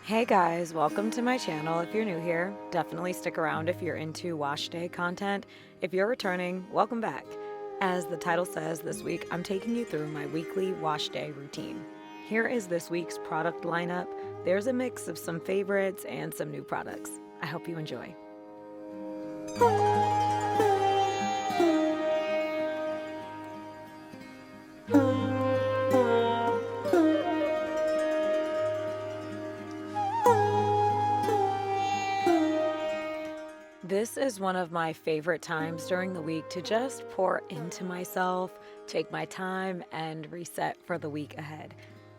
Hey guys, welcome to my channel. If you're new here, definitely stick around if you're into wash day content. If you're returning, welcome back. As the title says, this week I'm taking you through my weekly wash day routine. Here is this week's product lineup. There's a mix of some favorites and some new products. I hope you enjoy. This is one of my favorite times during the week to just pour into myself, take my time, and reset for the week ahead.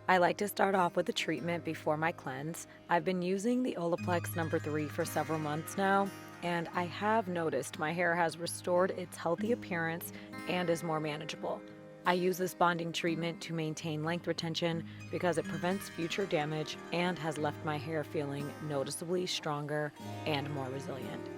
I like to start off with a treatment before my cleanse. I've been using the Olaplex number 3 for several months now, and I have noticed my hair has restored its healthy appearance and is more manageable. I use this bonding treatment to maintain length retention because it prevents future damage and has left my hair feeling noticeably stronger and more resilient.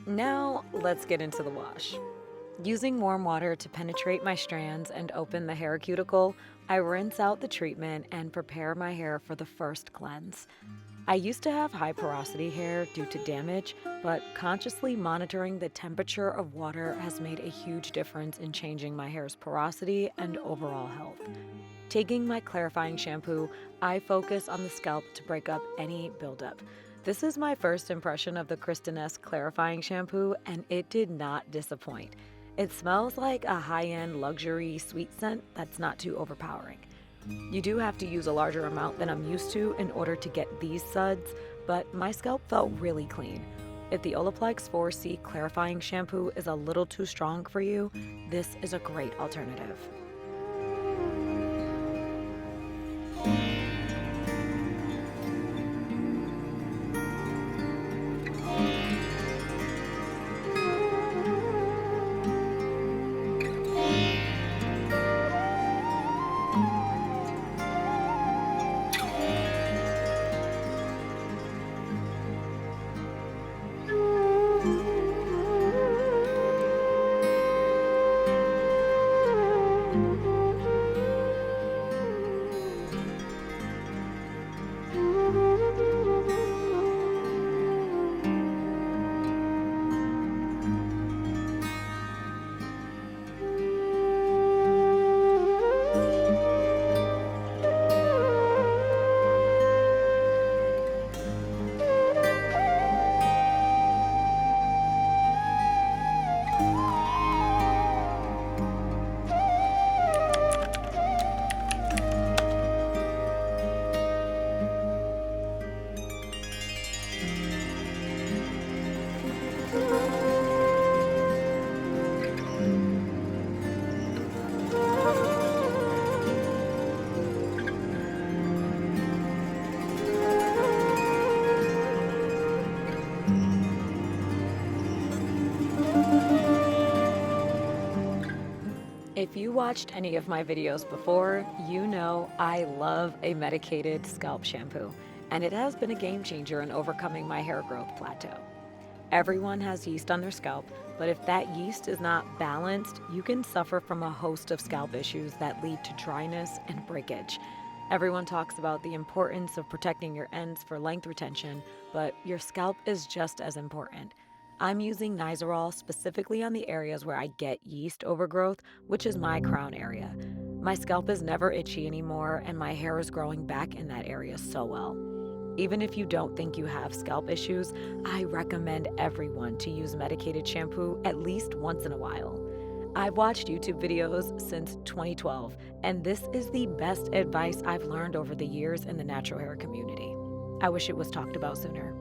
Now, let's get into the wash. Using warm water to penetrate my strands and open the hair cuticle, I rinse out the treatment and prepare my hair for the first cleanse. I used to have high porosity hair due to damage, but consciously monitoring the temperature of water has made a huge difference in changing my hair's porosity and overall health. Taking my clarifying shampoo, I focus on the scalp to break up any buildup. This is my first impression of the Kristin clarifying shampoo, and it did not disappoint. It smells like a high-end luxury sweet scent that's not too overpowering. You do have to use a larger amount than I'm used to in order to get these suds, but my scalp felt really clean. If the Olaplex 4C clarifying shampoo is a little too strong for you, this is a great alternative. If you watched any of my videos before, you know I love a medicated scalp shampoo, and it has been a game changer in overcoming my hair growth plateau. Everyone has yeast on their scalp, but if that yeast is not balanced, you can suffer from a host of scalp issues that lead to dryness and breakage. Everyone talks about the importance of protecting your ends for length retention, but your scalp is just as important. I'm using Nizoral specifically on the areas where I get yeast overgrowth, which is my crown area. My scalp is never itchy anymore, and my hair is growing back in that area so well. Even if you don't think you have scalp issues, I recommend everyone to use medicated shampoo at least once in a while. I've watched YouTube videos since 2012, and this is the best advice I've learned over the years in the natural hair community. I wish it was talked about sooner.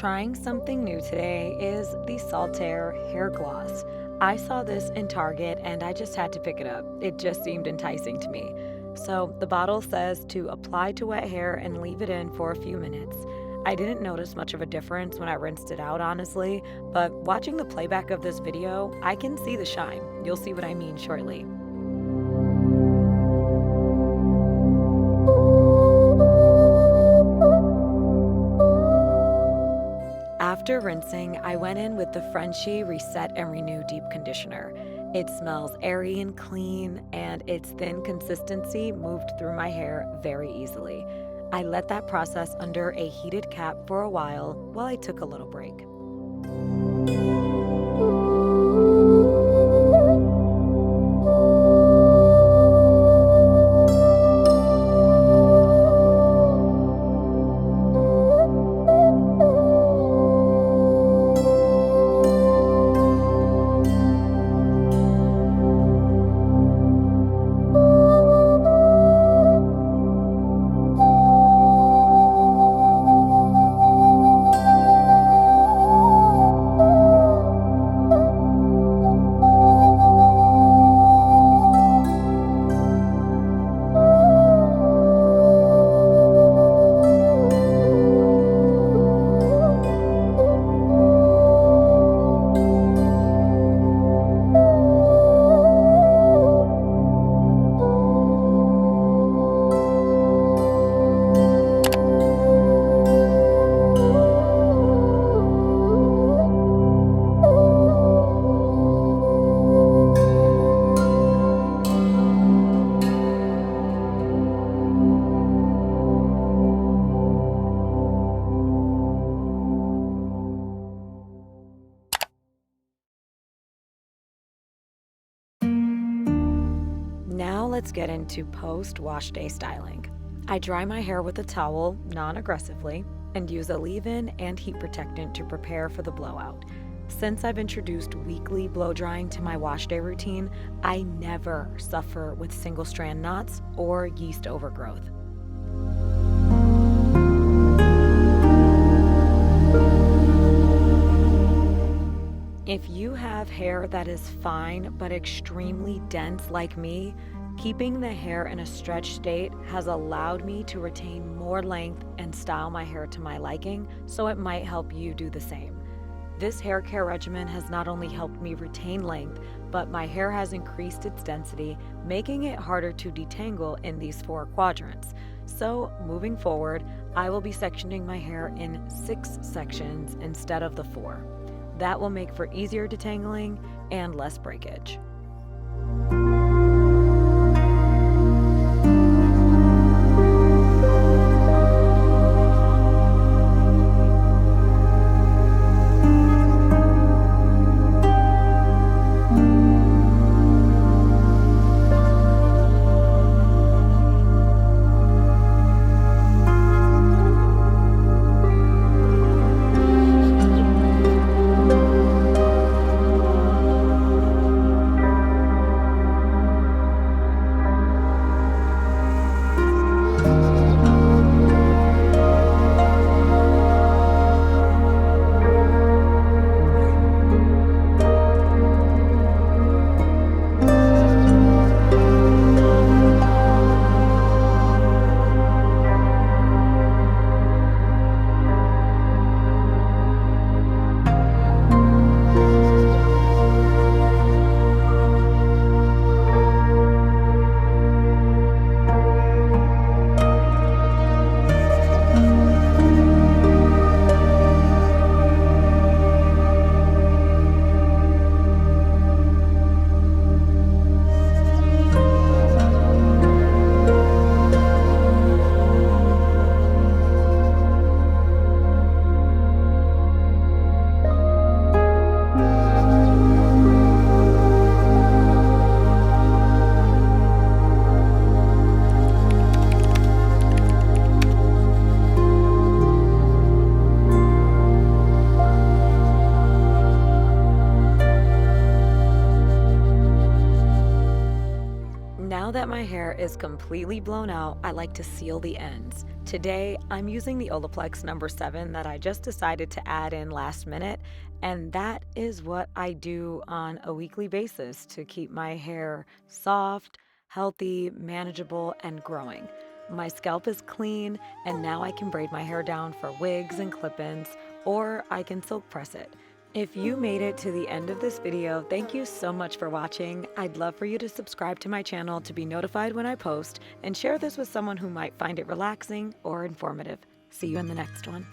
Trying something new today is the Saltaire hair gloss. I saw this in Target and I just had to pick it up. It just seemed enticing to me. So the bottle says to apply to wet hair and leave it in for a few minutes. I didn't notice much of a difference when I rinsed it out, honestly, but watching the playback of this video, I can see the shine. You'll see what I mean shortly. After rinsing, I went in with the Frenchie Reset and Renew Deep Conditioner. It smells airy and clean, and its thin consistency moved through my hair very easily. I let that process under a heated cap for a while I took a little break. Now let's get into post-wash day styling. I dry my hair with a towel, non-aggressively, and use a leave-in and heat protectant to prepare for the blowout. Since I've introduced weekly blow drying to my wash day routine, I never suffer with single strand knots or yeast overgrowth. If you have hair that is fine but extremely dense like me, keeping the hair in a stretched state has allowed me to retain more length and style my hair to my liking, so it might help you do the same. This hair care regimen has not only helped me retain length, but my hair has increased its density, making it harder to detangle in these 4 quadrants. So moving forward, I will be sectioning my hair in 6 sections instead of the 4. That will make for easier detangling and less breakage. my hair is completely blown out, I like to seal the ends. Today, I'm using the Olaplex number 7 that I just decided to add in last minute, and that is what I do on a weekly basis to keep my hair soft, healthy, manageable, and growing. My scalp is clean, and now I can braid my hair down for wigs and clip-ins, or I can silk press it. If you made it to the end of this video, thank you so much for watching. I'd love for you to subscribe to my channel to be notified when I post, and share this with someone who might find it relaxing or informative. See you in the next one.